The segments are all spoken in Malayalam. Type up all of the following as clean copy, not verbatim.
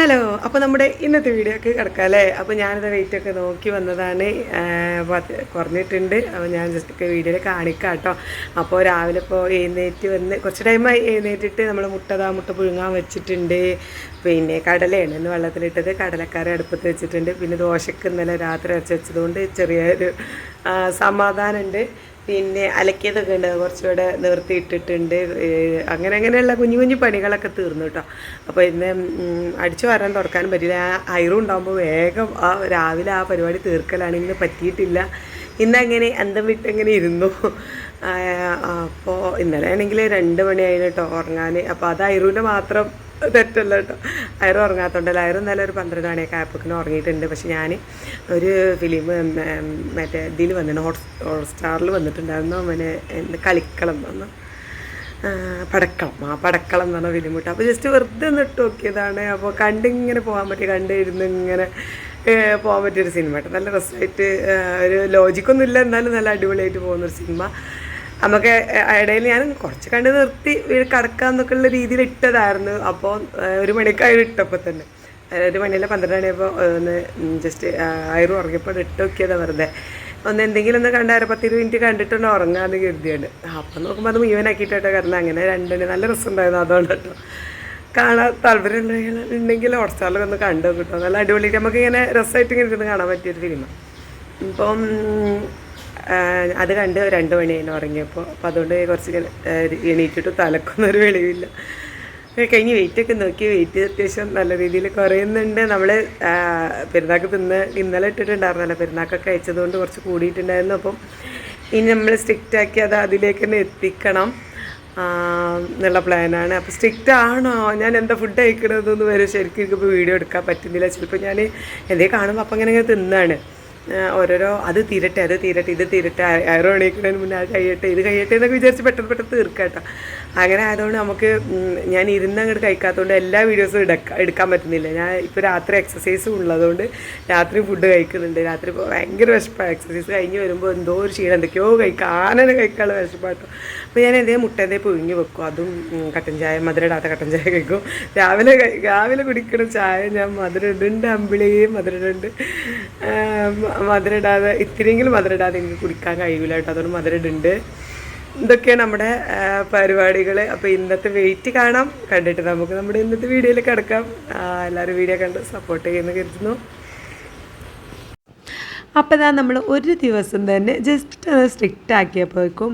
ഹലോ, അപ്പോൾ നമ്മുടെ ഇന്നത്തെ വീഡിയോക്ക് കിടക്കാം അല്ലേ. അപ്പോൾ ഞാനിത് വെയിറ്റൊക്കെ നോക്കി വന്നതാണ്, കുറഞ്ഞിട്ടുണ്ട്. അപ്പോൾ ഞാൻ ജസ്റ്റ് വീഡിയോയിൽ കാണിക്കാം കേട്ടോ. അപ്പോൾ രാവിലെ ഇപ്പോൾ എഴുന്നേറ്റ് വന്ന് കുറച്ച് ടൈമായി എഴുന്നേറ്റിട്ട് നമ്മൾ മുട്ട പുഴുങ്ങാൻ വെച്ചിട്ടുണ്ട്. പിന്നെ കടലയാണ് ഇന്ന് വെള്ളത്തിലിട്ടത്, കടലക്കറി അടുപ്പത്ത് വെച്ചിട്ടുണ്ട്. പിന്നെ ദോശക്ക് ഇന്നലെ രാത്രി അരച്ച് വെച്ചതുകൊണ്ട് ചെറിയൊരു സമാധാനമുണ്ട്. പിന്നെ അലക്കിയതൊക്കെ ഉണ്ട്, കുറച്ചുകൂടെ നിർത്തിയിട്ടിട്ടുണ്ട്. അങ്ങനെയുള്ള കുഞ്ഞു കുഞ്ഞു പണികളൊക്കെ തീർന്നു കേട്ടോ. അപ്പോൾ ഇന്ന് അടിച്ചു വരാൻ തുറക്കാനും പറ്റില്ല. ഐറും ഉണ്ടാകുമ്പോൾ വേഗം രാവിലെ ആ പരിപാടി തീർക്കലാണ്. ഇന്ന് പറ്റിയിട്ടില്ല. ഇന്നങ്ങനെ അന്തം വിട്ടങ്ങനെ ഇരുന്നു. അപ്പോൾ ഇന്നലെ ആണെങ്കിൽ 2 മണിയായിരുന്നു കേട്ടോ ഉറങ്ങാൻ. അപ്പോൾ അത് ഐറുവിൻ്റെ മാത്രം തെറ്റല്ല കേട്ടോ. ഐറു ഉറങ്ങാത്തതുകൊണ്ടല്ല. ഐറു എന്നാലും ഒരു 12 മണിയൊക്കെ ആയപ്പോഴേക്കും ഉറങ്ങിയിട്ടുണ്ട്. പക്ഷെ ഞാൻ ഒരു ഫിലിം മറ്റേ ഇതിൽ വന്നിട്ടുണ്ട്, ഹോട്ട്സ്റ്റാറിൽ വന്നിട്ടുണ്ടായിരുന്നു. അവനെ കളിക്കളം എന്ന് പടക്കളം എന്ന് പറഞ്ഞ ഫിലിം കിട്ടും. അപ്പോൾ ജസ്റ്റ് വെറുതെ ഒന്ന് ഇട്ട് നോക്കിയതാണ്. അപ്പോൾ കണ്ടിങ്ങനെ പോകാൻ പറ്റി, കണ്ടിരുന്ന് ഇങ്ങനെ പോകാൻ പറ്റിയൊരു സിനിമ കേട്ടോ. നല്ല രസമായിട്ട്, ഒരു ലോജിക്കൊന്നും ഇല്ല, എന്നാലും നല്ല അടിപൊളിയായിട്ട് പോകുന്നൊരു സിനിമ. നമുക്ക് ഇടയിൽ ഞാൻ കുറച്ച് കണ്ട് നിർത്തി കിടക്കാമെന്നൊക്കെ ഉള്ള രീതിയിൽ ഇട്ടതായിരുന്നു. അപ്പോൾ 1 മണിക്കായി ഇട്ടപ്പോൾ തന്നെ 1 മണിയല്ല 12 മണിയപ്പോൾ ഒന്ന് ജസ്റ്റ് ഐറു ഉറങ്ങിയപ്പോൾ ഇട്ട് നോക്കിയതാണ്. വെറുതെ ഒന്ന് എന്തെങ്കിലും ഒന്ന് കണ്ടാൽ 10-20 മിനിറ്റ് കണ്ടിട്ടുണ്ട് ഉറങ്ങാമെന്ന് കരുതിയാണ്. അപ്പം നോക്കുമ്പോൾ അത് മുഴുവനാക്കിയിട്ടോ കാരണം അങ്ങനെ 2 നല്ല രസമുണ്ടായിരുന്നു. അതുകൊണ്ട് കേട്ടോ കാണാൻ താല്പര്യം ഉണ്ടെങ്കിൽ ഹോട്ട്സ്റ്റാറിൽ ഒന്ന് കണ്ടു കിട്ടും. നല്ല അടിപൊളിയായിട്ട് നമുക്ക് ഇങ്ങനെ രസമായിട്ട് ഇങ്ങനെ ഇരുന്ന് കാണാൻ പറ്റിയൊരു ഫിലിമാണ്. ഇപ്പം അത് കണ്ട് 2 മണിയായിരുന്നു ഉറങ്ങിയപ്പോൾ. അപ്പോൾ അതുകൊണ്ട് കുറച്ച് എണീറ്റിട്ട് തലക്കൊന്നൊരു വെളിവില്ല. കഴിഞ്ഞ് വെയിറ്റൊക്കെ നോക്കി, വെയിറ്റ് അത്യാവശ്യം നല്ല രീതിയിൽ കുറയുന്നുണ്ട്. നമ്മൾ പെരുന്നാൾക്ക് ഇന്നലെ ഇട്ടിട്ടുണ്ടായിരുന്നല്ലോ, പെരുന്നാൾക്കൊക്കെ അയച്ചതുകൊണ്ട് കുറച്ച് കൂടിയിട്ടുണ്ടായിരുന്നു. അപ്പം ഇനി നമ്മൾ സ്ട്രിക്റ്റാക്കി അത് അതിലേക്ക് തന്നെ എത്തിക്കണം എന്നുള്ള പ്ലാനാണ്. അപ്പോൾ സ്ട്രിക്റ്റ് ആണോ, ഞാൻ എന്താ ഫുഡ് കഴിക്കണതെന്ന് വരെ ശരിക്കും എനിക്കിപ്പോൾ വീഡിയോ എടുക്കാൻ പറ്റുന്നില്ല. ചിലപ്പോൾ ഞാൻ എന്തേ കാണുമ്പോൾ അപ്പം അങ്ങനെ തിന്നാണ് ഓരോരോ അത് തീരട്ടെ ഇത് തീരട്ടെ, ഐറു എണീക്കുന്നതിന് മുന്നേ അത് ഇത് കഴിയട്ടെ എന്നൊക്കെ വിചാരിച്ച് പെട്ടെന്ന് തീർക്കാം കേട്ടോ. അങ്ങനെ ആയതുകൊണ്ട് നമുക്ക് ഞാൻ അങ്ങോട്ട് കഴിക്കാത്തതുകൊണ്ട് എല്ലാ വീഡിയോസും എടുക്കാൻ പറ്റുന്നില്ല. ഞാൻ ഇപ്പോൾ രാത്രി എക്സസൈസും ഉള്ളതുകൊണ്ട് രാത്രി ഫുഡ് കഴിക്കുന്നുണ്ട്. രാത്രി ഇപ്പോൾ ഭയങ്കര വിശപ്പാണ്. എക്സസൈസ് കഴിഞ്ഞ് വരുമ്പോൾ എന്തോ ഒരു ക്ഷീണം, എന്തൊക്കെയോ ആനനെ കഴിക്കാനുള്ള വിശപ്പാട്ടോ. അപ്പോൾ ഞാൻ മുട്ടേൻ്റെ പുഴുങ്ങി വെക്കും, അതും കട്ടൻ ചായ, മധുരമിടാത്ത കട്ടൻ ചായ കഴിക്കും. രാവിലെ കുടിക്കുന്ന ചായ ഞാൻ മധുരമുണ്ട്, അമ്പിളിയും മധുരമുണ്ട്. മധുരമിടാതെ ഇത്തിരിയെങ്കിലും മധുരമിടാതെ എനിക്ക് കുടിക്കാൻ കഴിയില്ല കേട്ടോ. അതുകൊണ്ട് മധുരമുണ്ട്. ഇതൊക്കെയാണ് നമ്മുടെ പരിപാടികൾ. അപ്പോൾ ഇന്നത്തെ വെയിറ്റ് കാണാം, കണ്ടിട്ട് നമുക്ക് നമ്മുടെ ഇന്നത്തെ വീഡിയോയിൽ കിടക്കാം. എല്ലാവരും വീഡിയോ കണ്ട് സപ്പോർട്ട് ചെയ്യുമെന്ന് കരുതുന്നു. അപ്പോൾ ഇതാ നമ്മൾ ഒരു ദിവസം തന്നെ ജസ്റ്റ് സ്ട്രിക്റ്റ് ആക്കിയപ്പോഴേക്കും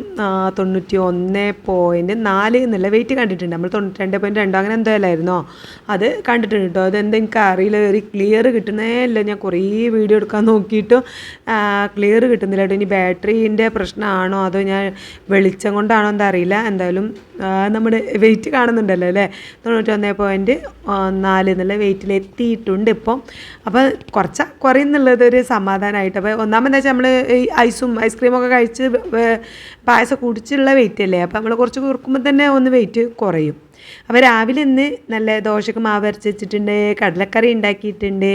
91.4 എന്നുള്ള വെയിറ്റ് കണ്ടിട്ടുണ്ട്. നമ്മൾ 92.2 അങ്ങനെ എന്തായാലായിരുന്നോ അത് കണ്ടിട്ടുണ്ട് കേട്ടോ. അതെന്താ എനിക്ക് അറിയില്ല, ഒരു ക്ലിയർ കിട്ടുന്നേ ഇല്ല. ഞാൻ കുറേ വീഡിയോ എടുക്കാൻ നോക്കിയിട്ടും ക്ലിയർ കിട്ടുന്നില്ല കേട്ടോ. ഇനി ബാറ്ററീൻ്റെ പ്രശ്നമാണോ അതോ ഞാൻ വെളിച്ചം കൊണ്ടാണോ എന്താ അറിയില്ല. എന്തായാലും നമ്മുടെ വെയിറ്റ് കാണുന്നുണ്ടല്ലോ അല്ലേ, 91.4 എന്നുള്ള വെയിറ്റിലെത്തിയിട്ടുണ്ട് ഇപ്പം. അപ്പോൾ കുറയുന്നുള്ളതൊരു സമാധാനമായിട്ട്. അപ്പോൾ ഒന്നാമെന്താ വെച്ചാൽ നമ്മൾ ഈ ഐസ്ക്രീമൊക്കെ കഴിച്ച് പായസം കുടിച്ചുള്ള വെയിറ്റ് അല്ലേ. അപ്പോൾ നമ്മൾ കുറച്ച് കുറുക്കുമ്പോൾ തന്നെ ഒന്ന് വെയിറ്റ് കുറയും. അപ്പോൾ രാവിലെ ഇന്ന് നല്ല ദോശക്ക് മാവ് അരച്ച് വെച്ചിട്ടുണ്ട്, കടലക്കറി ഉണ്ടാക്കിയിട്ടുണ്ട്.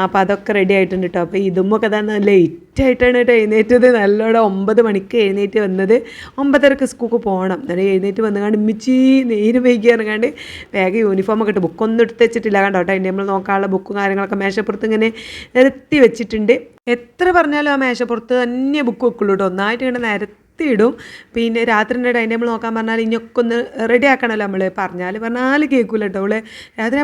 അപ്പോൾ അതൊക്കെ റെഡി ആയിട്ടുണ്ട് കേട്ടോ. അപ്പോൾ ഇതുമൊക്കെ തന്നെ ലേറ്റായിട്ടാണ് കേട്ടോ എഴുന്നേറ്റത്. നല്ലോണം 9 മണിക്ക് എഴുന്നേറ്റ് വന്നത്. 9:30 സ്കൂൾക്ക് പോകണം. എന്നിട്ട് എഴുന്നേറ്റ് വന്നുകൊണ്ട് ഇമ്മിച്ചി നേര് വൈകി ഇറങ്ങാണ്ട് വേഗം യൂണിഫോമൊക്കെ ഇട്ട് ബുക്കൊന്നും എടുത്ത് വെച്ചിട്ടില്ല കണ്ടോ കേട്ടോ. അതിൻ്റെ നമ്മൾ നോക്കാനുള്ള ബുക്കും കാര്യങ്ങളൊക്കെ മേശപ്പുറത്ത് ഇങ്ങനെ നിരത്തി വെച്ചിട്ടുണ്ട്. എത്ര പറഞ്ഞാലും ആ മേശപ്പുറത്ത് തന്നെ ബുക്ക് വെക്കുള്ളൂ കേട്ടോ. ഒന്നായിട്ട് ഇങ്ങനെ ഇടും. പിന്നെ രാത്രിൻ്റെ ടൈം ടേബിൾ നോക്കാൻ പറഞ്ഞാൽ ഇനിയൊക്കെ ഒന്ന് റെഡി ആക്കണമല്ലോ. നമ്മൾ പറഞ്ഞാൽ കേൾക്കൂല കേട്ടോ. അവള് രാത്രി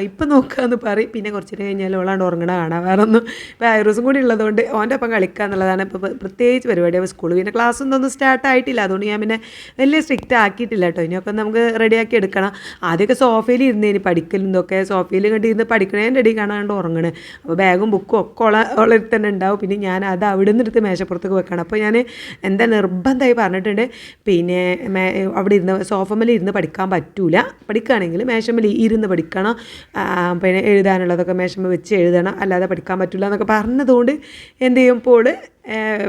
ഇപ്പം നോക്കുക എന്ന് പറയും. പിന്നെ കുറച്ച് കഴിഞ്ഞാൽ അവളാണ്ട് ഉറങ്ങണ കാണാം. വേറെ ഒന്നും ഇപ്പോൾ ഐറൂസും കൂടി ഉള്ളതുകൊണ്ട് ഓൻ്റെ ഒപ്പം കളിക്കുക എന്നുള്ളതാണ് ഇപ്പോൾ പ്രത്യേകിച്ച് പരിപാടി. അപ്പോൾ സ്കൂൾ പിന്നെ ക്ലാസ് ഒന്നും സ്റ്റാർട്ട് ആയിട്ടില്ല. അതുകൊണ്ട് ഞാൻ പിന്നെ വലിയ സ്ട്രിക്റ്റ് ആക്കിയിട്ടില്ല കേട്ടോ. ഇനിയൊക്കെ നമുക്ക് റെഡിയാക്കി എടുക്കണം. ആദ്യമൊക്കെ സോഫയിൽ ഇരുന്നേന് പഠിക്കലും ഇതൊക്കെ സോഫയിൽ കണ്ട് ഇരുന്ന് പഠിക്കണേൻ്റെ ഇടയിൽ കാണാണ്ട് ഉറങ്ങണേ. അപ്പോൾ ബാഗും ബുക്കും ഒക്കെ ഉള്ളിൽ തന്നെ ഉണ്ടാവും. പിന്നെ ഞാൻ അത് അവിടെ നിന്ന് എടുത്ത് മേശപ്പുറത്തേക്ക് വെക്കണം. അപ്പോൾ ഞാൻ എന്താ നിർബന്ധമായി പറഞ്ഞിട്ടുണ്ട്, പിന്നെ അവിടെ ഇരുന്ന് സോഫമേൽ ഇരുന്ന് പഠിക്കാൻ പറ്റൂല. പഠിക്കുകയാണെങ്കിൽ മേശമേൽ ഇരുന്ന് പഠിക്കണം. പിന്നെ എഴുതാനുള്ളതൊക്കെ മേശമേൽ വെച്ച് എഴുതണം, അല്ലാതെ പഠിക്കാൻ പറ്റില്ല എന്നൊക്കെ പറഞ്ഞതുകൊണ്ട് എന്ത് ചെയ്യും, ഇപ്പോൾ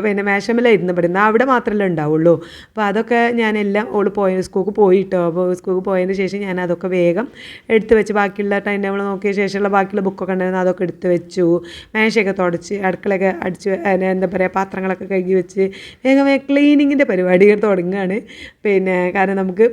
പിന്നെ മേശമേലായിരുന്നു പെടുന്നത്, അവിടെ മാത്രമല്ലേ ഉണ്ടാവുള്ളൂ. അപ്പോൾ അതൊക്കെ ഞാനെല്ലാം ഓൾ സ്കൂൾക്ക് പോയിട്ടോ. അപ്പോൾ സ്കൂൾക്ക് പോയതിന് ശേഷം ഞാൻ അതൊക്കെ വേഗം എടുത്ത് വെച്ച് ബാക്കിയുള്ള ടൈം ടേബിൾ നോക്കിയ ശേഷമുള്ള ബാക്കിയുള്ള ബുക്കൊക്കെ ഉണ്ടായിരുന്നു, അതൊക്കെ എടുത്ത് വെച്ചു. മേശയൊക്കെ തുടച്ച് അടുക്കളയൊക്കെ അടിച്ച് എന്താ പറയുക പാത്രങ്ങളൊക്കെ കഴുകി വെച്ച് വേഗം ക്ലീനിങ്ങിൻ്റെ പരിപാടി തുടങ്ങുകയാണ്. പിന്നെ കാരണം നമുക്ക്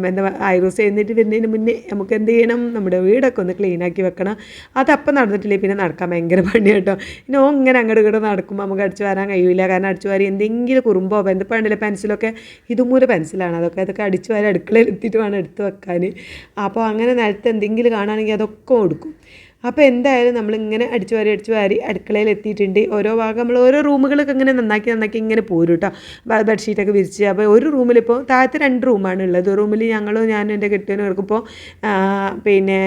എന്താ ഐറൂസ് എഴുന്നേറ്റ് വരുന്നതിന് മുന്നേ നമുക്ക് എന്ത് ചെയ്യണം, നമ്മുടെ വീടൊക്കെ ഒന്ന് ക്ലീനാക്കി വെക്കണം. അതപ്പം നടന്നിട്ടില്ലേ പിന്നെ നടക്കാൻ ഭയങ്കര പണി കേട്ടോ. പിന്നെ ഇങ്ങനെ അങ്ങോട്ട് ഇങ്ങോട്ട് നടക്കുമ്പോൾ നമുക്ക് അടിച്ചു വരാൻ കഴിയില്ല. കാരണം അടിച്ചു വാരി എന്തെങ്കിലും കുറുമ്പോ ബന്ധപ്പെടില്ല, പെൻസിലൊക്കെ ഇതുമൂല പെൻസിലാണ്, അതൊക്കെ അടിച്ചു വാരി അടുക്കളയിൽ എത്തിയിട്ട് വേണം എടുത്ത് വെക്കാൻ. അപ്പോൾ അങ്ങനെ നിലത്ത് എന്തെങ്കിലും കാണുകയാണെങ്കിൽ അതൊക്കെ കൊടുക്കും. അപ്പോൾ എന്തായാലും നമ്മളിങ്ങനെ അടിച്ചു വാരി അടുക്കളയിൽ എത്തിയിട്ടുണ്ട്. ഓരോ ഭാഗം നമ്മൾ ഓരോ റൂമുകളൊക്കെ ഇങ്ങനെ നന്നാക്കി ഇങ്ങനെ പോരും കേട്ടോ. ബെഡ്ഷീറ്റൊക്കെ വിരിച്ച്. അപ്പോൾ ഒരു റൂമിലിപ്പോൾ താഴത്തെ 2 റൂമാണ് ഉള്ളത്. റൂമിൽ ഞാനും എൻ്റെ കെട്ടിയവനും കിടക്കുമ്പോൾ പിന്നെ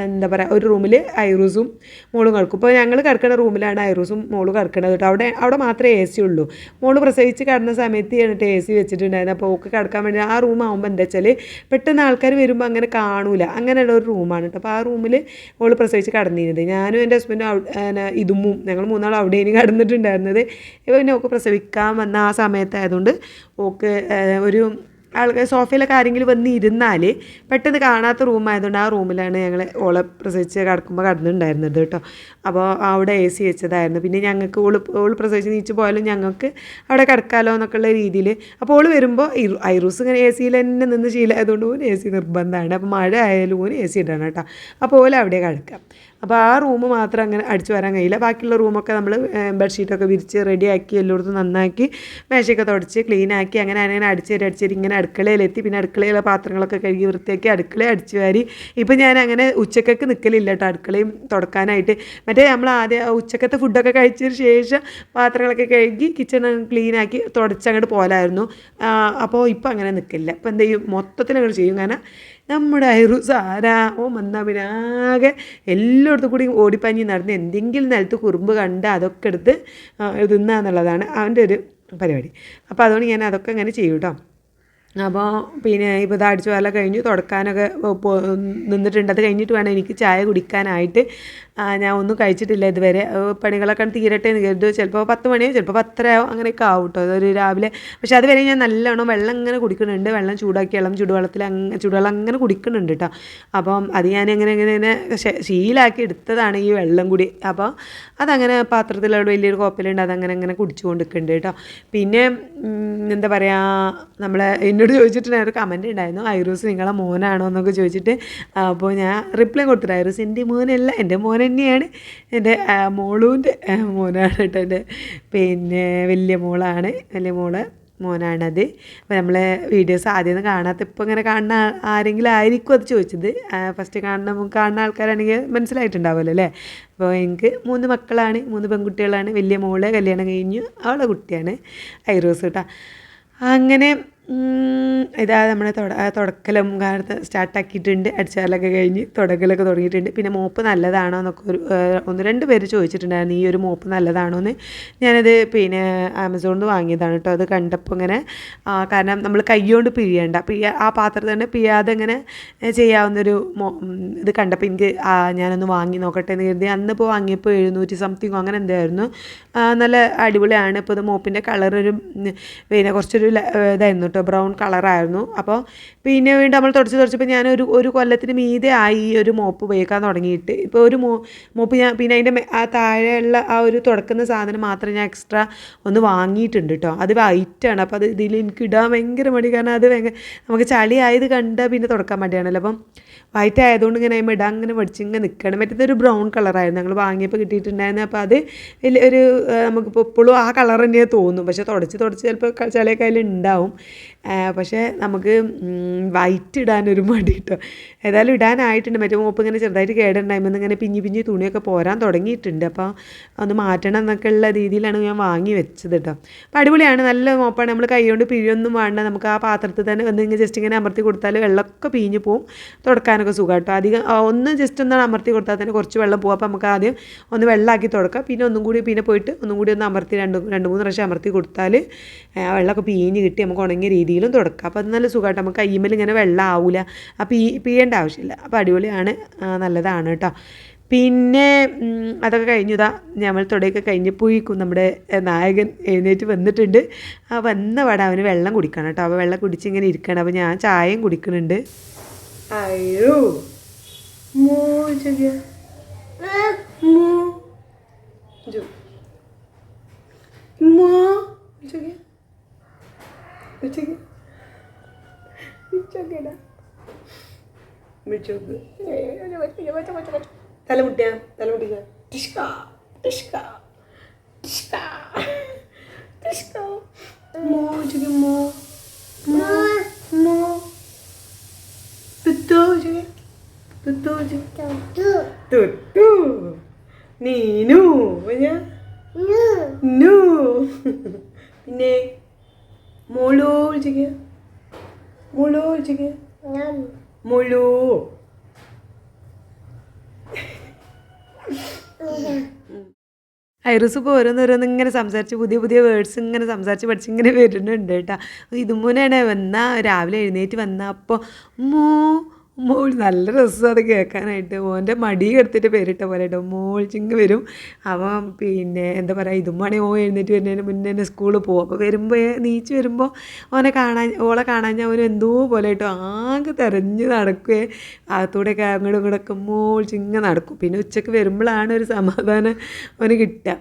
എന്താ പറയുക, ഒരു റൂമിൽ ഐറൂസും മോളും കിടക്കും. ഇപ്പോൾ ഞങ്ങൾ കിടക്കുന്ന റൂമിലാണ് ഐറൂസും മോളും കിടക്കുന്നത് കേട്ടോ. അവിടെ മാത്രമേ എ സി ഉള്ളൂ. മോള് പ്രസവിച്ച് കിടന്ന സമയത്ത് എന്നിട്ട് എ സി വെച്ചിട്ടുണ്ടായിരുന്നു. അപ്പോൾ ഓക്ക് കിടക്കാൻ വേണ്ടി ആ റൂം ആകുമ്പോൾ എന്താ വെച്ചാൽ പെട്ടെന്ന് ആൾക്കാർ വരുമ്പോൾ അങ്ങനെ കാണൂല, അങ്ങനെയുള്ള ഒരു റൂമാണ് കേട്ടോ. അപ്പോൾ ആ റൂമിൽ ഓള് പ്രസവിച്ച് കടന്നിരുന്നത്. ഞാനും എൻ്റെ ഹസ്ബൻഡും ഇതുമ്മും ഞങ്ങൾ 3 അവിടെ ഇനി കടന്നിട്ടുണ്ടായിരുന്നത്. ഇപ്പോൾ പിന്നെ ഓക്ക് പ്രസവിക്കാൻ വന്ന ആ സമയത്തായതുകൊണ്ട് ഓക്ക് ഒരു ആൾക്കാർ സോഫയിലൊക്കെ ആരെങ്കിലും വന്ന് ഇരുന്നാൽ പെട്ടെന്ന് കാണാത്ത റൂമായതുകൊണ്ട് ആ റൂമിലാണ് ഞങ്ങൾ ഓളെ പ്രസവിച്ച് കിടക്കുമ്പോൾ കടന്നിട്ടുണ്ടായിരുന്നത് കേട്ടോ. അപ്പോൾ അവിടെ എ സി വെച്ചതായിരുന്നു. പിന്നെ ഞങ്ങൾക്ക് ഓള് പ്രസവിച്ച് നീച്ച് പോയാലും ഞങ്ങൾക്ക് അവിടെ കിടക്കാമല്ലോ എന്നൊക്കെയുള്ള രീതിയിൽ. അപ്പോൾ ഓള് വരുമ്പോൾ ഐറൂസ് ഇങ്ങനെ എ സിയിൽ തന്നെ നിന്ന് ശീലമായതുകൊണ്ട് ഓന് എ സി നിർബന്ധമാണ്. അപ്പോൾ മഴ ആയാലും ഓന് എ സി ഇടണം കേട്ടോ. അപ്പോൾ ഓല അവിടെ കിടക്കാം. അപ്പോൾ ആ റൂം മാത്രം അങ്ങനെ അടിച്ചു വരാൻ കഴിയില്ല. ബാക്കിയുള്ള റൂമൊക്കെ നമ്മൾ ബെഡ്ഷീറ്റൊക്കെ വിരിച്ച് റെഡിയാക്കി എല്ലായിടത്തും നന്നാക്കി മേശയൊക്കെ തുടച്ച് ക്ലീനാക്കി അങ്ങനെ അടിച്ചേരി ഇങ്ങനെ അടുക്കളയിലെത്തി. പിന്നെ അടുക്കളയിലെ പാത്രങ്ങളൊക്കെ കഴുകി വൃത്തിയാക്കി അടുക്കളയെ അടിച്ചു വാരി. ഇപ്പം ഞാൻ അങ്ങനെ ഉച്ചക്കൊക്കെ നിൽക്കലില്ല കേട്ടോ അടുക്കളയും തുടക്കാനായിട്ട്. മറ്റേ നമ്മൾ ആദ്യം ഉച്ചക്കത്തെ ഫുഡൊക്കെ കഴിച്ചതിന് ശേഷം പാത്രങ്ങളൊക്കെ കഴുകി കിച്ചൺ ക്ലീനാക്കി തുടച്ചങ്ങോട്ട് പോലായിരുന്നു. അപ്പോൾ ഇപ്പം അങ്ങനെ നിൽക്കില്ല. ഇപ്പം എന്ത് ചെയ്യും, മൊത്തത്തിൽ അങ്ങോട്ട് ചെയ്യും. കാരണം നമ്മുടെ ഐറൂസ് വന്നാൽ പിന്നെ ആകെ എല്ലായിടത്തും കൂടി ഓടിപ്പഞ്ഞി നടന്ന് എന്തെങ്കിലും നിലത്ത് കുറുമ്പ് കണ്ട് അതൊക്കെ എടുത്ത് തിന്നാന്നുള്ളതാണ് അവൻ്റെ ഒരു പരിപാടി. അപ്പോൾ അതുകൊണ്ട് ഞാൻ അതൊക്കെ അങ്ങനെ ചെയ്യും കേട്ടോ. അപ്പോൾ പിന്നെ ഇപ്പോൾ ഇത് അടിച്ചു വാരൽ കഴിഞ്ഞു, തുടക്കാനൊക്കെ നിന്നിട്ടുണ്ട്. അത് കഴിഞ്ഞിട്ട് വേണം എനിക്ക് ചായ കുടിക്കാനായിട്ട്. ഞാൻ ഒന്നും കഴിച്ചിട്ടില്ല ഇതുവരെ. പണികളൊക്കെ തീരട്ടെ എന്ന് കരുതും. ചിലപ്പോൾ 10 മണിയോ ചിലപ്പോൾ 10:30 അങ്ങനെയൊക്കെ ആവും കേട്ടോ അതൊരു രാവിലെ. പക്ഷേ അതുവരെ ഞാൻ നല്ലോണം വെള്ളം ഇങ്ങനെ കുടിക്കുന്നുണ്ട്. വെള്ളം ചൂടാക്കി ചൂടുവെള്ളം അങ്ങനെ കുടിക്കുന്നുണ്ട് കേട്ടോ. അപ്പം അത് ഞാൻ ഇങ്ങനെ ശീലാക്കി എടുത്തതാണ് ഈ വെള്ളം കൂടി. അപ്പോൾ അതങ്ങനെ പാത്രത്തിലവിടെ വലിയൊരു കോപ്പലുണ്ട്, അതങ്ങനെ കുടിച്ചു കൊണ്ടിരിക്കുന്നുണ്ട് കേട്ടോ. പിന്നെ എന്താ പറയുക, നമ്മളെ എന്നോട് ചോദിച്ചിട്ട് ഒരു കമൻറ്റ് ഉണ്ടായിരുന്നു, ഐറൂസ് നിങ്ങളെ മോനാണോ എന്നൊക്കെ ചോദിച്ചിട്ട്. അപ്പോൾ ഞാൻ റിപ്ലൈ കൊടുത്തിട്ട് ഐറൂസ് എൻ്റെ മോനല്ല, എൻ്റെ മോൻ തന്നെയാണ്. എൻ്റെ മോളൂൻ്റെ മോനാണ് കേട്ടോ. എൻ്റെ പിന്നെ വലിയ മോനാണത്. അപ്പോൾ നമ്മളെ വീഡിയോസ് ആദ്യം കാണാത്ത ഇപ്പോൾ ഇങ്ങനെ കാണുന്ന ആരെങ്കിലും ആയിരിക്കും അത് ചോദിച്ചത്. ഫസ്റ്റ് കാണുന്ന ആൾക്കാരാണെങ്കിൽ മനസ്സിലായിട്ടുണ്ടാവുമല്ലോ അല്ലേ. അപ്പോൾ എനിക്ക് 3 മക്കളാണ്, 3 പെൺകുട്ടികളാണ്. വലിയ മോളെ കല്യാണം കഴിഞ്ഞു, അവളെ കുട്ടിയാണ് ഐറൂസ് കേട്ടോ. അങ്ങനെ ഇതാ നമ്മുടെ തുടക്കലും സ്റ്റാർട്ടാക്കിയിട്ടുണ്ട്. അടിച്ചാലൊക്കെ കഴിഞ്ഞ് തുടക്കലൊക്കെ തുടങ്ങിയിട്ടുണ്ട്. പിന്നെ മോപ്പ് നല്ലതാണോ എന്നൊക്കെ 1-2 പേര് ചോദിച്ചിട്ടുണ്ടായിരുന്നു, ഈ ഒരു മോപ്പ് നല്ലതാണോ എന്ന്. ഞാനത് പിന്നെ ആമസോണിൽ നിന്ന് വാങ്ങിയതാണ് കേട്ടോ. അത് കണ്ടപ്പോൾ ഇങ്ങനെ കാരണം നമ്മൾ കൈകൊണ്ട് ആ പാത്രത്തിൽ തന്നെ പിഴിയാതെ ഇങ്ങനെ ചെയ്യാവുന്നൊരു ഇത് കണ്ടപ്പോൾ എനിക്ക് ഞാനൊന്ന് വാങ്ങി നോക്കട്ടെ എന്ന് കരുതി. അന്നിപ്പോൾ വാങ്ങിയപ്പോൾ 700 സംതിങ് അങ്ങനെ എന്തായിരുന്നു. നല്ല അടിപൊളിയാണ്. ഇപ്പോൾ ഇത് മോപ്പിൻ്റെ കളറൊരു പിന്നെ കുറച്ചൊരു ഇതായിരുന്നു കേട്ടോ, ബ്രൗൺ കളറായിരുന്നു. അപ്പോൾ പിന്നെ വീണ്ടും നമ്മൾ തുടച്ചപ്പോൾ ഞാൻ ഒരു കൊല്ലത്തിന് മീതെ ആയി ഈ ഒരു മോപ്പ് ഉപയോഗിക്കാൻ തുടങ്ങിയിട്ട്. ഇപ്പോൾ ഒരു മോപ്പ് ഞാൻ പിന്നെ അതിൻ്റെ ആ താഴെയുള്ള ആ ഒരു തുടക്കുന്ന സാധനം മാത്രം ഞാൻ എക്സ്ട്രാ ഒന്ന് വാങ്ങിയിട്ടുണ്ട് കേട്ടോ. അത് വൈറ്റാണ്. അപ്പോൾ അത് ഇതിൽ എനിക്ക് ഇടാൻ ഭയങ്കര മടി. കാരണം അത് നമുക്ക് ചളി ആയത് കണ്ടാൽ പിന്നെ തുടക്കാൻ മടിയാണല്ലോ. അപ്പം വൈറ്റ് ആയതുകൊണ്ട് ഇങ്ങനെ ഇടാൻ അങ്ങനെ മടിച്ചിങ്ങനെ നിൽക്കണം. മറ്റേതൊരു ബ്രൗൺ കളറായിരുന്നു ഞങ്ങൾ വാങ്ങിയപ്പോൾ കിട്ടിയിട്ടുണ്ടായിരുന്നു. അപ്പോൾ അത് വലിയൊരു നമുക്കിപ്പോൾ ഇപ്പോഴും ആ കളർ തന്നെയാണ് തോന്നും. പക്ഷേ തുടച്ച് ചിലപ്പോൾ ചളിയൊക്കെ അതിൽ ഉണ്ടാവും. പക്ഷേ നമുക്ക് വൈറ്റ് ഇടാനൊരു മടി കേട്ടോ. ഏതായാലും ഇടാനായിട്ടുണ്ട്. മറ്റേ മോപ്പ് ഇങ്ങനെ ചെറുതായിട്ട് കേടുണ്ടാകുമ്പോൾ ഇങ്ങനെ പിഞ്ഞി തുണിയൊക്കെ പോരാൻ തുടങ്ങിയിട്ടുണ്ട്. അപ്പോൾ ഒന്ന് മാറ്റണം എന്നൊക്കെ ഉള്ള രീതിയിലാണ് ഞാൻ വാങ്ങി വെച്ചത് കേട്ടോ. അപ്പോൾ അടിപൊളിയാണ്, നല്ല മോപ്പാണ്. നമ്മൾ കൈ കൊണ്ട് പിഴിയൊന്നും വേണ്ട, നമുക്ക് ആ പാത്രത്തിൽ തന്നെ വന്ന് ഇങ്ങനെ ജസ്റ്റ് ഇങ്ങനെ അമർത്തി കൊടുത്താൽ വെള്ളമൊക്കെ പിഴിഞ്ഞ് പോവും. തുടക്കാനൊക്കെ സുഖം കേട്ടോ. അധികം ഒന്ന് ജസ്റ്റ് ഒന്ന് അമർത്തി കൊടുത്താൽ തന്നെ കുറച്ച് വെള്ളം പോകും. അപ്പോൾ നമുക്ക് ആദ്യം ഒന്ന് വെള്ളമാക്കി തുടക്കാം. പിന്നെ ഒന്നും കൂടി ഒന്ന് അമർത്തി 2-3 പ്രാവശ്യം അമർത്തി കൊടുത്താൽ വെള്ളമൊക്കെ പിഴിഞ്ഞ് കിട്ടി നമുക്ക് ഉണങ്ങിയ രീതിയിലും തുടക്കാം. അപ്പോൾ അത് നല്ല സുഖമായിട്ട് നമുക്ക് കയ്യുമ്മൽ ഇങ്ങനെ വെള്ളം ആവില്ല. അപ്പോൾ പിഴിയേണ്ട ആവശ്യമില്ല. അപ്പോൾ അടിപൊളിയാണ്, നല്ലതാണ് കേട്ടോ. പിന്നെ അതൊക്കെ കഴിഞ്ഞതാ നമ്മൾ തുടയൊക്കെ കഴിഞ്ഞപ്പോഴേക്കും നമ്മുടെ നായകൻ എഴുന്നേറ്റ് വന്നിട്ടുണ്ട്. ആ വന്ന പാടെ അവന് വെള്ളം കുടിക്കണം കേട്ടോ. അവൻ വെള്ളം കുടിച്ച് ഇങ്ങനെ ഇരിക്കണം. അപ്പോൾ ഞാൻ ചായയും കുടിക്കുന്നുണ്ട്. അയ്യോ തലമുട്ടിയാ തലമുട്ടിക്ക ടിഷ്ക ടിഷ്ക ടിഷ്ക ടിഷ്ക മോ ചുകി മോ മോ മോ തുത്തു ചുകി തുത്തു ചുകി തുത്തു നീനു നു പിന്നെ മോളോ ചുകി മോളോ ചുകി മോളോ ഐറൂസ് ഇപ്പോൾ ഓരോന്നോരോന്ന് ഇങ്ങനെ സംസാരിച്ച് പുതിയ പുതിയ വേർഡ്സ് ഇങ്ങനെ സംസാരിച്ച് പഠിച്ച് ഇങ്ങനെ വരുന്നുണ്ട് കേട്ടോ. ഇതുമൂന്നാണ് വന്നാൽ രാവിലെ എഴുന്നേറ്റ് വന്നാൽ അപ്പോൾ മോൾ നല്ല രസമാണ് അത് കേൾക്കാനായിട്ട്. ഓൻ്റെ മടി എടുത്തിട്ട് പേരിട്ട പോലെ കേട്ടോ മോൾ ചിങ്ങ് വരും. അവൻ പിന്നെ എന്താ പറയുക ഇതുമാണെങ്കിൽ എഴുന്നേറ്റ് വരുന്നതിന് മുന്നേ തന്നെ സ്കൂളിൽ പോകും. അപ്പോൾ വരുമ്പോൾ നീച്ച് വരുമ്പോൾ ഓളെ കാണാൻ അവന് എന്തോ പോലെ കേട്ടോ ആകെ തെരഞ്ഞ് നടക്കുകയെ അകത്തൂടെയൊക്കെ അങ്ങോട്ടും ഇങ്ങോട്ടൊക്കെ മോൾ ചിങ്ങ നടക്കും. പിന്നെ ഉച്ചയ്ക്ക് വരുമ്പോഴാണ് ഒരു സമാധാനം അവന് കിട്ടുക.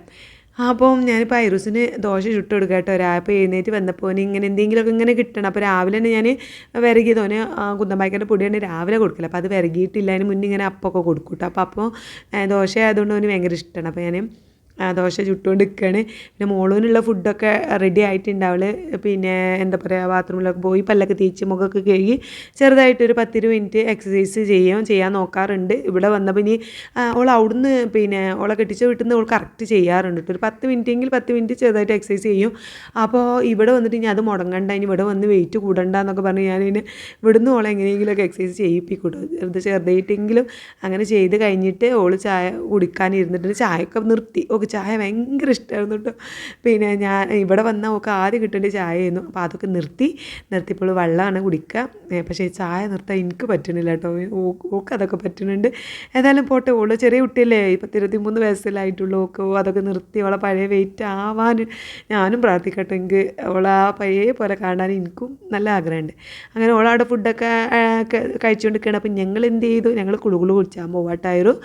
അപ്പം ഞാനിപ്പോൾ ഐറൂസിന് ദോശ ചുട്ട് കൊടുക്കാം കേട്ടോ. ഇപ്പോൾ എഴുന്നേറ്റ് വന്നപ്പോൾ ഇങ്ങനെ എന്തെങ്കിലുമൊക്കെ ഇങ്ങനെ കിട്ടണം. അപ്പോൾ രാവിലെ തന്നെ ഞാൻ വിരകിയതോന് കുന്തമ്പായ്ക്കൻ്റെ പൊടിയാണ് രാവിലെ കൊടുക്കില്ല. അപ്പോൾ അത് വിരകിയിട്ടില്ല. അതിന് മുന്നേ ഇങ്ങനെ അപ്പമൊക്കെ കൊടുക്കും കേട്ടോ. അപ്പോൾ ദോശ ആയതുകൊണ്ട് അവന് ഭയങ്കര ഇഷ്ടമാണ്. അപ്പോൾ ഞാൻ ദോശ ചുട്ടുകൊണ്ട് നിൽക്കുകയാണ്. പിന്നെ മോളൂനുള്ള ഫുഡൊക്കെ റെഡി ആയിട്ടുണ്ട്. അവൾ പിന്നെ എന്താ പറയുക ബാത്റൂമിലൊക്കെ പോയി പല്ലൊക്കെ തേച്ച് മുഖമൊക്കെ കഴുകി ചെറുതായിട്ടൊരു 10-20 മിനിറ്റ് എക്സസൈസ് ചെയ്യാൻ നോക്കാറുണ്ട്. ഇവിടെ വന്നപ്പോൾ ഇനി അവൾ അവിടുന്ന് പിന്നെ അവളെ കെട്ടിച്ച വീട്ടിൽ നിന്ന് അവൾ കറക്റ്റ് ചെയ്യാറുണ്ട് കേട്ടോ. ഒരു 10 മിനിറ്റെങ്കിൽ 10 മിനിറ്റ് ചെറുതായിട്ട് എക്സസൈസ് ചെയ്യും. അപ്പോൾ ഇവിടെ വന്നിട്ട് ഇനി അത് മുടങ്ങണ്ട, ഇനി ഇവിടെ വന്ന് വെയിറ്റ് കൂടണ്ട എന്നൊക്കെ പറഞ്ഞ് ഞാനിങ്ങനെ ഇവിടുന്ന് അവളെ എങ്ങനെയെങ്കിലുമൊക്കെ എക്സസൈസ് ചെയ്യിപ്പിക്കൂട്ടോ. ചെറുതായിട്ടെങ്കിലും അങ്ങനെ ചെയ്ത് കഴിഞ്ഞിട്ട് അവൾ ചായ കുടിക്കാനിരുന്നിട്ട് ചായയൊക്കെ നിർത്തി. ചായ ഭയങ്കര ഇഷ്ടമായിരുന്നു കേട്ടോ. പിന്നെ ഞാൻ ഇവിടെ വന്നാൽ ഒക്കെ ആദ്യം കിട്ടേണ്ട ചായയായിരുന്നു. അപ്പോൾ അതൊക്കെ നിർത്തിയപ്പോൾ വെള്ളമാണ് കുടിക്കുക. പക്ഷേ ചായ നിർത്താൻ എനിക്ക് പറ്റണില്ല കേട്ടോ. ഓക്ക് അതൊക്കെ പറ്റുന്നുണ്ട്. ഏതായാലും പോട്ടെ, ഓള് ചെറിയ കുട്ടിയല്ലേ, 23 വയസ്സിലായിട്ടുള്ളൂ. അതൊക്കെ നിർത്തി അവളെ പഴയ വെയിറ്റ് ആവാൻ ഞാനും പ്രാർത്ഥിക്കട്ടെ. എനിക്ക് അവളെ ആ പഴയ പോലെ കാണാൻ എനിക്കും നല്ല ആഗ്രഹമുണ്ട്. അങ്ങനെ ഓളവിടെ ഫുഡൊക്കെ കഴിച്ചുകൊണ്ടിരിക്കുകയാണ്. അപ്പം ഞങ്ങൾ എന്ത് ചെയ്തു, ഞങ്ങൾ കുളുകുളു കുടിച്ചാൽ പോവാട്ടായിരുന്നു.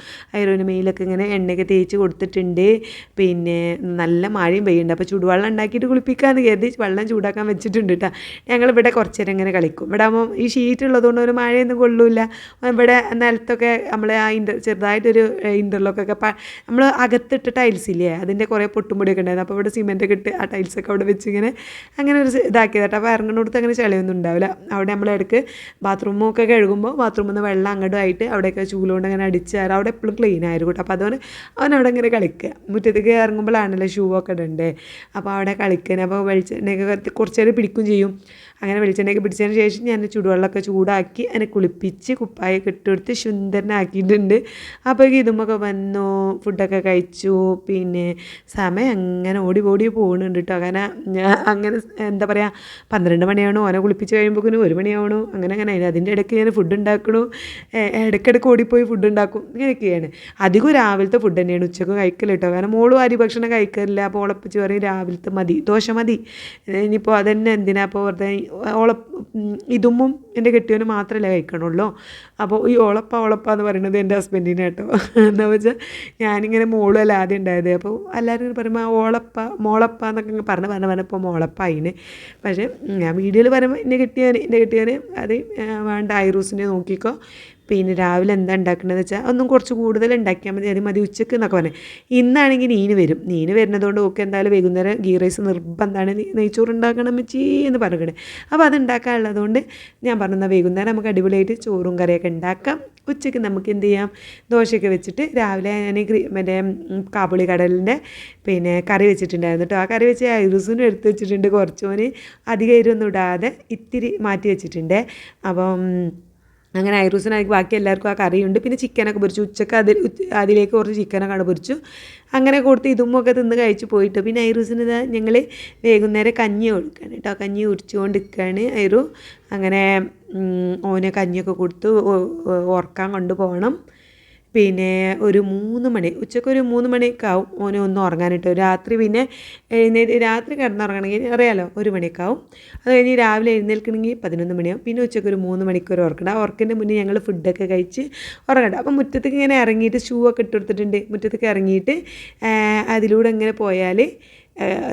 ഐറോന് മെയിലൊക്കെ ഇങ്ങനെ എണ്ണയൊക്കെ തേച്ച് കൊടുത്തിട്ടുണ്ട്. പിന്നെ നല്ല മഴയും പെയ്യുന്നുണ്ട്. അപ്പോൾ ചൂടുവെള്ളം ഉണ്ടാക്കിയിട്ട് കുളിപ്പിക്കാമെന്ന് കരുതി വെള്ളം ചൂടാക്കാൻ വെച്ചിട്ടുണ്ട് കേട്ടോ. ഞങ്ങളിവിടെ കുറച്ച് നേരം ഇങ്ങനെ കളിക്കും. ഇവിടെ ആകുമ്പോൾ ഈ ഷീറ്റ് ഉള്ളതുകൊണ്ട് ഒരു മഴയൊന്നും കൊള്ളില്ല. ഇവിടെ നിലത്തൊക്കെ നമ്മൾ ആ ചെറുതായിട്ടൊരു ഇൻ്റർലോക്കൊക്കെ നമ്മൾ അകത്തിട്ട് ടൈൽസ് ഇല്ലേ, അതിൻ്റെ കുറേ പൊട്ടുംപൊടിയൊക്കെ ഉണ്ടായിരുന്നു. അപ്പോൾ ഇവിടെ സിമെൻറ്റൊക്കെ ഇട്ട് ആ ടൈൽസൊക്കെ അവിടെ വെച്ച് ഇങ്ങനെ അങ്ങനെ ഒരു ഇതാക്കിയതാട്ടോ. അപ്പോൾ ഇറങ്ങുന്നിടത്ത് അങ്ങനെ ചെളിയൊന്നും ഉണ്ടാവില്ല. അവിടെ നമ്മൾ ഇടയ്ക്ക് ബാത്റൂമൊക്കെ കഴുകുമ്പോൾ ബാത്റൂമിൽ നിന്ന് വെള്ളം അങ്ങോട്ടും ആയിട്ട് അവിടെയൊക്കെ ചൂലുകൊണ്ട് അങ്ങനെ അടിച്ചാൽ അവിടെ എപ്പോഴും ക്ലീൻ ആയിരിക്കും കേട്ടോ. അപ്പോൾ അതുകൊണ്ട് അവനവിടെ ഇങ്ങനെ കളിക്കുക. മുറ്റത്തേക്ക് ഇറങ്ങുമ്പോഴാണല്ലോ ഷൂ ഒക്കെ ഇടണ്ടേ. അപ്പോൾ അവിടെ കളിക്കാൻ അപ്പോൾ വെളിച്ചെണ്ണയൊക്കെ കുറച്ച് നേരം പിടിക്കും ചെയ്യും. അങ്ങനെ വെളിച്ചെണ്ണയൊക്കെ പിടിച്ചതിന് ശേഷം ഞാൻ ചൂടുവെള്ളമൊക്കെ ചൂടാക്കി അതിനെ കുളിപ്പിച്ച് കുപ്പായൊക്കെ ഇട്ടുകൊടുത്ത് സുന്ദരനാക്കിയിട്ടുണ്ട്. അപ്പോൾ ഇതുമൊക്കെ വന്നു, ഫുഡൊക്കെ കഴിച്ചു. പിന്നെ സമയം അങ്ങനെ ഓടി പോകുന്നുണ്ട് കേട്ടോ. അങ്ങനെ എന്താ പറയുക 12 മണിയാണോ ഓനെ കുളിപ്പിച്ച് കഴിയുമ്പോഴേക്കും 1 മണിയാവണോ അങ്ങനെ അതിൻ്റെ ഇടയ്ക്ക് ഞാൻ ഫുഡ് ഉണ്ടാക്കണു. ഇടയ്ക്കിടയ്ക്ക് ഓടിപ്പോയി ഫുഡ് ഉണ്ടാക്കും. ഇങ്ങനെയൊക്കെയാണ്. അധികം രാവിലത്തെ ഫുഡ് തന്നെയാണ് ഉച്ചക്ക് കഴിക്കൽ കേട്ടോ. കാരണം മോളും അരി ഭക്ഷണം കഴിക്കാറില്ല. അപ്പോൾ ഓളപ്പിച്ച് പറയും രാവിലത്തെ മതി, ദോശ മതി. ഇനിയിപ്പോൾ അതന്നെ എന്തിനാ അപ്പോൾ വെറുതെ ഇതുമ്മും എൻ്റെ കെട്ടിയവന് മാത്രമല്ലേ കഴിക്കണുള്ളൂ. അപ്പോൾ ഈ ഓളപ്പ എന്ന് പറയുന്നത് എൻ്റെ ഹസ്ബൻഡിനെ കേട്ടോ. എന്താ വെച്ചാൽ ഞാനിങ്ങനെ മോളും അല്ല ആദ്യം ഉണ്ടായത്. അപ്പോൾ എല്ലാവരും പറയുമ്പോൾ മോളപ്പ എന്നൊക്കെ പറഞ്ഞ് ഇപ്പോൾ മോളപ്പായിന്. പക്ഷേ ഞാൻ വീഡിയോയിൽ പറയുമ്പോൾ എൻ്റെ കെട്ടിയവന് അത് വേണ്ട ഐറൂസിനെ നോക്കിക്കോ. പിന്നെ രാവിലെ എന്താ ഉണ്ടാക്കണമെന്ന് വെച്ചാൽ ഒന്നും കുറച്ച് കൂടുതൽ ഉണ്ടാക്കിയാൽ മതി, അത് മതി ഉച്ചയ്ക്ക് എന്നൊക്കെ പറഞ്ഞു. ഇന്നാണെങ്കിൽ നീന് വരുന്നതുകൊണ്ട് ഓക്കെ എന്തായാലും വൈകുന്നേരം ഗീ റൈസ് നിർബന്ധമാണ്, നെയ്ച്ചോറ് ഉണ്ടാക്കണം വെച്ചി എന്ന് പറഞ്ഞേ. അപ്പോൾ അത് ഉണ്ടാക്കാനുള്ളതുകൊണ്ട് ഞാൻ പറഞ്ഞ വൈകുന്നേരം നമുക്ക് അടിപൊളിയായിട്ട് ചോറും കറിയൊക്കെ ഉണ്ടാക്കാം. ഉച്ചയ്ക്ക് നമുക്ക് എന്ത് ചെയ്യാം, ദോശയൊക്കെ വെച്ചിട്ട് രാവിലെ ഞാൻ മറ്റേ കാബുളി കടലിൻ്റെ പിന്നെ കറി വെച്ചിട്ടുണ്ടായിരുന്നു കേട്ടോ. ആ കറി വെച്ച് ഐറൂസിനും എടുത്ത് വെച്ചിട്ടുണ്ട്. കുറച്ചോന് അധികം എരിവൊന്നും ഇടാതെ ഇത്തിരി മാറ്റി വെച്ചിട്ടുണ്ട്. അപ്പം അങ്ങനെ ഐറൂസിനായിരിക്കും ബാക്കി എല്ലാവർക്കും ആ കറിയുണ്ട്. പിന്നെ ചിക്കനൊക്കെ പൊരിച്ചു. ഉച്ചക്ക് അതിലേക്ക് കുറച്ച് ചിക്കനൊക്കെ പൊരിച്ചു. അങ്ങനെ കൊടുത്ത് ഇതുമൊക്കെ തിന്ന് കഴിച്ച് പോയിട്ട് പിന്നെ ഐറൂസിന് ഞങ്ങൾ വൈകുന്നേരം കഞ്ഞി കൊടുക്കുകയാണ് കേട്ടോ. കഞ്ഞി കുടിച്ചുകൊണ്ട് നിൽക്കുകയാണ് ഐറു. അങ്ങനെ ഓന് കഞ്ഞിയൊക്കെ കൊടുത്ത് ഉറക്കാൻ കൊണ്ടുപോകണം. പിന്നെ ഒരു 3 മണി ഉച്ചയ്ക്കൊരു 3 മണിയൊക്കെ ആവും ഓന് ഒന്ന് ഉറങ്ങാനിട്ട്. രാത്രി പിന്നെ രാത്രി കിടന്നുറങ്ങണമെങ്കിൽ അറിയാലോ 1 മണിയൊക്കെ ആവും. അത് കഴിഞ്ഞ് രാവിലെ എഴുന്നേൽക്കണമെങ്കിൽ 11 മണിയാവും. പിന്നെ ഉച്ചയ്ക്ക് ഒരു 3 മണിക്കൂർ ഉറക്കണം. ആ ഉറക്കിൻ്റെ മുന്നേ ഞങ്ങൾ ഫുഡൊക്കെ കഴിച്ച് ഉറങ്ങണ്ട. അപ്പം മുറ്റത്തേക്ക് ഇങ്ങനെ ഇറങ്ങിയിട്ട് ഷൂ ഒക്കെ ഇട്ട് കൊടുത്തിട്ടുണ്ട്. മുറ്റത്തേക്ക് ഇറങ്ങിയിട്ട് അതിലൂടെ ഇങ്ങനെ പോയാൽ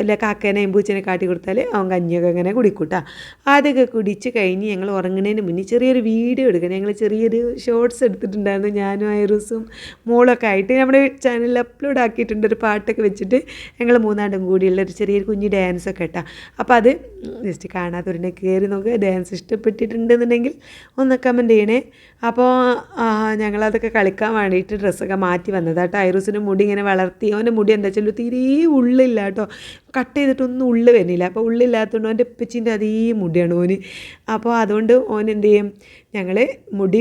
അല്ല കാക്കേനെയും പൂച്ചേനെ കാട്ടി കൊടുത്താൽ അവൻ കഞ്ഞിയൊക്കെ ഇങ്ങനെ കുടിക്കൂട്ടാ. അതൊക്കെ കുടിച്ച് കഴിഞ്ഞ് ഞങ്ങൾ ഉറങ്ങുന്നതിന് മുന്നേ ചെറിയൊരു വീഡിയോ എടുക്കണം. ഞങ്ങൾ ചെറിയൊരു ഷോർട്സ് എടുത്തിട്ടുണ്ടായിരുന്നു, ഞാനും ഐറൂസും മോളൊക്കെ ആയിട്ട് നമ്മുടെ ചാനലിൽ അപ്ലോഡ് ആക്കിയിട്ടുണ്ട്. ഒരു പാട്ടൊക്കെ വെച്ചിട്ട് ഞങ്ങൾ മൂന്നാണ്ടും കൂടിയുള്ള ഒരു ചെറിയൊരു കുഞ്ഞ് ഡാൻസൊക്കെ ഇട്ടാ. അപ്പോൾ അത് ജസ്റ്റ് കാണാത്തവരുടെ കയറി നോക്കുക. ഡാൻസ് ഇഷ്ടപ്പെട്ടിട്ടുണ്ടെന്നുണ്ടെങ്കിൽ ഒന്ന് കമൻറ്റ് ചെയ്യണേ. അപ്പോൾ ഞങ്ങളതൊക്കെ കളിക്കാൻ വേണ്ടിയിട്ട് ഡ്രസ്സൊക്കെ മാറ്റി വന്നതാട്ടോ. ഐറൂസിൻ്റെ മുടി ഇങ്ങനെ വളർത്തി. അവൻ്റെ മുടി എന്താ വെച്ചാൽ തീരെ ഉള്ളില്ല കേട്ടോ, കട്ട് ചെയ്തിട്ടൊന്നും ഉള്ളു വരുന്നില്ല. അപ്പോൾ ഉള്ളില്ലാത്തതുകൊണ്ട് അവൻ്റെ ഉപ്പച്ചിൻ്റെ അതേ മുടിയാണ് ഓന്. അപ്പോൾ അതുകൊണ്ട് ഓൻ എന്ത് ചെയ്യും, ഞങ്ങൾ മുടി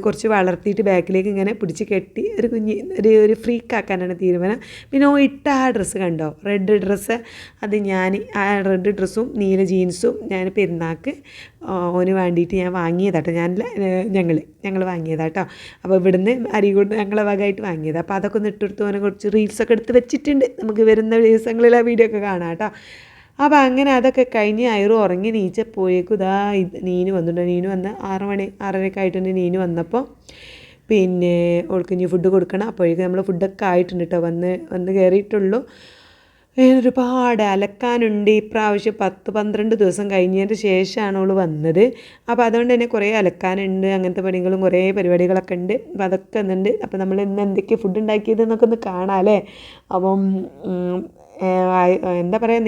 കുറച്ച് വളർത്തിയിട്ട് ബാക്കിലേക്ക് ഇങ്ങനെ പിടിച്ച് കെട്ടി ഒരു ഒരു ഫ്രീക്കാക്കാനാണ് തീരുമാനം. പിന്നെ ഓ ഇട്ട ആ ഡ്രസ്സ് കണ്ടോ, റെഡ് ഡ്രസ്സ്, അത് ഞാൻ ആ റെഡ് ഡ്രസ്സും നീല ജീൻസും ഞാൻ പെരുന്നാൾക്ക് ഓന് വേണ്ടിയിട്ട് ഞാൻ വാങ്ങിയതാട്ടോ. ഞങ്ങൾ വാങ്ങിയതാട്ടോ. അപ്പോൾ ഇവിടുന്ന് അരികൊണ്ട് ഞങ്ങളെ വകമായിട്ട് വാങ്ങിയത്. അപ്പോൾ അതൊക്കെ ഒന്ന് ഇട്ടെടുത്ത് ഓനെ കുറച്ച് റീൽസൊക്കെ എടുത്ത് വെച്ചിട്ടുണ്ട്. നമുക്ക് വരുന്ന ദിവസങ്ങളിൽ ആ വീഡിയോ ഒക്കെ കാണാം കേട്ടോ. അപ്പോൾ അങ്ങനെ അതൊക്കെ കഴിഞ്ഞ് ഐറു ഉറങ്ങി നീച്ചപ്പോയേക്കും ഇതാ നീനു വന്നിട്ടുണ്ട്. നീനു വന്ന് 6 മണി 6:30 ആയിട്ടുണ്ട് നീനു വന്നപ്പോൾ. പിന്നെ ഓൾക്ക് ഇനി ഫുഡ് കൊടുക്കണം. അപ്പോഴേക്കും നമ്മൾ ഫുഡൊക്കെ ആയിട്ടുണ്ട് കേട്ടോ. വന്ന് കയറിയിട്ടുള്ളൂ. ഒരുപാട് അലക്കാനുണ്ട്. ഇപ്രാവശ്യം 10-12 ദിവസം കഴിഞ്ഞതിന് ശേഷമാണ് അവൾ വന്നത്. അപ്പോൾ അതുകൊണ്ട് തന്നെ കുറേ അലക്കാനുണ്ട്, അങ്ങനത്തെ പണികളും കുറേ പരിപാടികളൊക്കെ ഉണ്ട്. അപ്പോൾ അതൊക്കെ എന്നുണ്ട്. അപ്പോൾ നമ്മൾ ഇന്ന് എന്തൊക്കെ ഫുഡ് ഉണ്ടാക്കിയത് എന്നൊക്കെ ഒന്ന് കാണാം അല്ലേ. അപ്പം എന്താ പറയുക,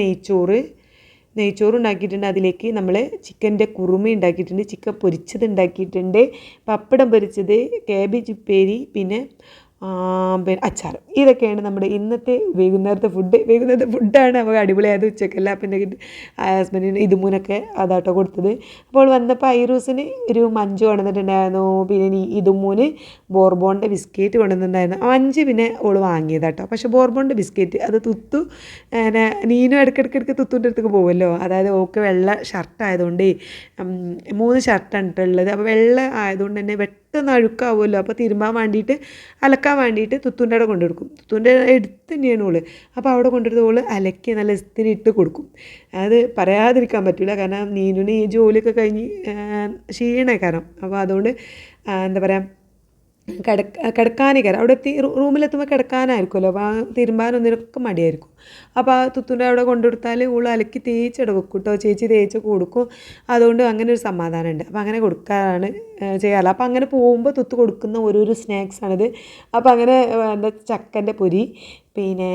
നെയ്ച്ചോറ് ഉണ്ടാക്കിയിട്ടുണ്ട്. അതിലേക്ക് നമ്മൾ ചിക്കൻ്റെ കുറുമ ഉണ്ടാക്കിയിട്ടുണ്ട്, ചിക്കൻ പൊരിച്ചത് ഉണ്ടാക്കിയിട്ടുണ്ട്, പപ്പടം പൊരിച്ചത്, കാബേജ് ഉപ്പേരി, പിന്നെ അച്ചാർ. ഇതൊക്കെയാണ് നമ്മുടെ ഇന്നത്തെ വൈകുന്നേരത്തെ ഫുഡാണ്. നമുക്ക് അടിപൊളിയായത് ഉച്ചക്കല്ല. പിന്നെ ഹസ്ബൻഡിന് ഇതുമൂനൊക്കെ അതാട്ടോ കൊടുത്തത്. അപ്പോൾ വന്നപ്പോൾ ഐറൂസിന് ഒരു മഞ്ച് കൊണ്ടുവന്നിട്ടുണ്ടായിരുന്നു. പിന്നെ ഇതുമൂന് ബോർബോണിൻ്റെ ബിസ്ക്കറ്റ് കൊണ്ടുവന്നിട്ടുണ്ടായിരുന്നു. 5 പിന്നെ ഓൾ വാങ്ങിയതാട്ടോ. പക്ഷേ ബോർബോണിൻ്റെ ബിസ്ക്കറ്റ് അത് തുത്തു നീനും ഇടയ്ക്കിടയ്ക്ക് തുത്തുൻ്റെ അടുത്തേക്ക് പോകുമല്ലോ. അതായത് ഓക്ക് വെള്ള ഷർട്ടായതുകൊണ്ട് 3 ഷർട്ടാണ് ഇട്ടുള്ളത്. അപ്പോൾ വെള്ള ആയതുകൊണ്ട് തന്നെ പെട്ടെന്ന് അഴുക്കാവുമല്ലോ. അപ്പോൾ തിരുമ്പാൻ വേണ്ടിയിട്ട് അലക്കാൻ വേണ്ടിയിട്ട് തുത്തുൻ്റെ അവിടെ കൊണ്ടുകൊടുക്കും. തുത്തുൻ്റെ എടുത്ത് തന്നെയാണ് ഓള്. അപ്പോൾ അവിടെ കൊണ്ടുവരുന്ന ഓള് അലക്കി നല്ല ഇസ്തിരി ഇട്ട് കൊടുക്കും. അത് പറയാതിരിക്കാൻ പറ്റില്ല. കാരണം നീനുവിന് ഈ ജോലിയൊക്കെ കഴിഞ്ഞ് ക്ഷീണക്കാരം. അപ്പോൾ അതുകൊണ്ട് എന്താ പറയുക, കിടക്കാനേക്കാരം അവിടെ എത്തി റൂമിലെത്തുമ്പോൾ കിടക്കാനായിരിക്കുമല്ലോ. അപ്പോൾ തിരുമ്പാനൊന്നിനൊക്കെ മടിയായിരിക്കും. അപ്പോൾ ആ തുത്തുൻ്റെ അവിടെ കൊണ്ടുകൊടുത്താൽ ഓൾ അലക്കി തേച്ചിട വെക്കും കേട്ടോ. ചേച്ചി തേച്ച് കൊടുക്കും. അതുകൊണ്ട് അങ്ങനെ ഒരു സമാധാനമുണ്ട്. അപ്പോൾ അങ്ങനെ കൊടുക്കാറാണ് ചെയ്യാറ്. അപ്പോൾ അങ്ങനെ പോകുമ്പോൾ തുത്ത് കൊടുക്കുന്ന ഓരോരോ സ്നാക്സാണിത്. അപ്പോൾ അങ്ങനെ എന്താ ചക്കൻ്റെ പൊരി, പിന്നെ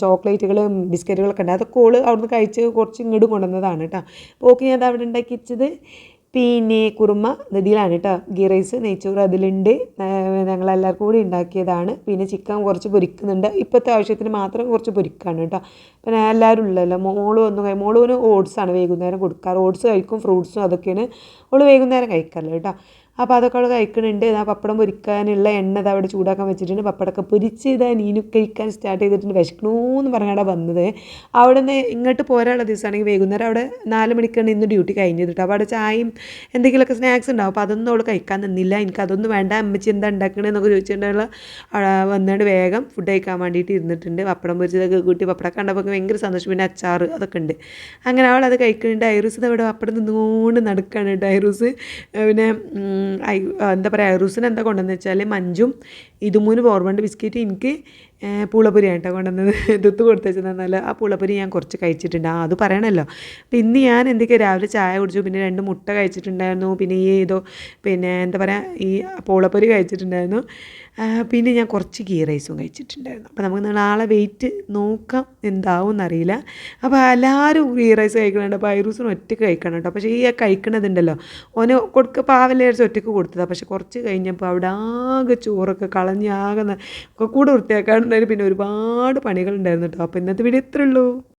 ചോക്ലേറ്റുകളും ബിസ്ക്കറ്റുകളൊക്കെ ഉണ്ട്. അതൊക്കെ ഓൾ അവിടുന്ന് കഴിച്ച് കുറച്ച് ഇങ്ങോട്ട് കൊണ്ടുവന്നതാണ് കേട്ടോ. ഓക്കെ, ഞാൻ അത് അവിടെ ഉണ്ടാക്കി വെച്ചത്. പിന്നെ കുറുമ ഇതിലാണ് കേട്ടോ, ഗീ റൈസ് നെയ്ച്ചോറ് അതിലുണ്ട്. ഞങ്ങളെല്ലാവർക്കും കൂടി ഉണ്ടാക്കിയതാണ്. പിന്നെ ചിക്കൻ കുറച്ച് പൊരിക്കുന്നുണ്ട്. ഇപ്പോഴത്തെ ആവശ്യത്തിന് മാത്രം കുറച്ച് പൊരിക്കാണ് കേട്ടോ. പിന്നെ എല്ലാവരും ഉള്ളല്ലോ. മോളൂന് ഓട്സാണ് വൈകുന്നേരം കൊടുക്കാറ്. ഓട്സ് കഴിക്കും, ഫ്രൂട്ട്സും അതൊക്കെയാണ് ഓൾ വൈകുന്നേരം കഴിക്കാറുള്ളത് കേട്ടോ. അപ്പോൾ അതൊക്കെ അവൾ കഴിക്കുന്നുണ്ട്. ആ പപ്പടം പൊരിക്കാനുള്ള എണ്ണ അത് അവിടെ ചൂടാക്കാൻ വെച്ചിട്ടുണ്ട്. പപ്പടമൊക്കെ പൊരിച്ച് ഇതാ നീനു കഴിക്കാൻ സ്റ്റാർട്ട് ചെയ്തിട്ടുണ്ട്. വിശക്കണമെന്ന് പറഞ്ഞാണ് വന്നത്. അവിടെ നിന്ന് ഇങ്ങോട്ട് പോരാനുള്ള ദിവസമാണെങ്കിൽ വൈകുന്നേരം അവിടെ 4 മണിക്കാണ് ഇന്ന് ഡ്യൂട്ടി കഴിഞ്ഞത് കേട്ടോ. അപ്പോൾ അവിടെ ചായയും എന്തെങ്കിലുമൊക്കെ സ്നാക്സ് ഉണ്ടാവും. അപ്പോൾ അതൊന്നും അവൾ കഴിക്കാൻ നിന്നില്ല. എനിക്കതൊന്നും വേണ്ട, അമ്മച്ചി എന്താ ഉണ്ടാക്കണേന്നൊക്കെ ചോദിച്ചിട്ടുള്ള വന്നുകൊണ്ട് വേഗം ഫുഡ് കഴിക്കാൻ വേണ്ടിയിട്ട് ഇരുന്നിട്ടുണ്ട്. പപ്പടം പൊരിച്ചതൊക്കെ കൂട്ടി പപ്പടം കണ്ടപ്പോൾ ഭയങ്കര സന്തോഷം. പിന്നെ അച്ചാർ അതൊക്കെ ഉണ്ട്. അങ്ങനെ അവൾ അത് കഴിക്കുന്നുണ്ട്. ഐറൂസ് അവിടെ പപ്പടം നിന്നുകൊണ്ട് നടക്കുകയാണ് കേട്ടോ. ഐറൂസ് പിന്നെ എന്താ പറയുക, ഐറൂസിന് എന്താ കൊണ്ടുവന്ന് വെച്ചാൽ മഞ്ചും ഇതുമൂന്ന് ബോർബോണിൻ്റെ ബിസ്ക്കറ്റ്, എനിക്ക് പൂളപ്പൊരിയാണ് കേട്ടോ കൊണ്ടുവന്നത്. തുത്ത് കൊടുത്ത് വെച്ചതെന്നല്ല, ആ പൂളപ്പൊരി ഞാൻ കുറച്ച് കഴിച്ചിട്ടുണ്ട്. അത് പറയണമല്ലോ. അപ്പം ഇന്ന് ഞാൻ എന്തൊക്കെ രാവിലെ ചായ കുടിച്ചു, പിന്നെ 2 മുട്ട കഴിച്ചിട്ടുണ്ടായിരുന്നു, പിന്നെ പിന്നെ എന്താ പറയുക ഈ പൂളപ്പൊരി കഴിച്ചിട്ടുണ്ടായിരുന്നു, പിന്നെ ഞാൻ കുറച്ച് ഗീ റൈസും കഴിച്ചിട്ടുണ്ടായിരുന്നു. അപ്പോൾ നമുക്ക് നാളെ വെയിറ്റ് നോക്കാം എന്താവും എന്നറിയില്ല. അപ്പോൾ എല്ലാവരും ഗീ റൈസ് കഴിക്കണുണ്ട്. അപ്പോൾ ഐറൂസിന് ഒറ്റയ്ക്ക് കഴിക്കണം കേട്ടോ. പക്ഷേ ഈ കഴിക്കണതുണ്ടല്ലോ ഓന് പാവല്ലേ ഒറ്റയ്ക്ക് കൊടുത്തതാണ്. പക്ഷെ കുറച്ച് കഴിഞ്ഞപ്പോൾ അവിടെ ആകെ ചോറൊക്കെ കളഞ്ഞ് ആകെ കൂടെ വൃത്തിയാക്കാനുണ്ടായിരുന്നു. പിന്നെ ഒരുപാട് പണികളുണ്ടായിരുന്നു കേട്ടോ. അപ്പോൾ ഇന്നത്തെ വീഡിയോ ഇത്രയേ ഉള്ളൂ.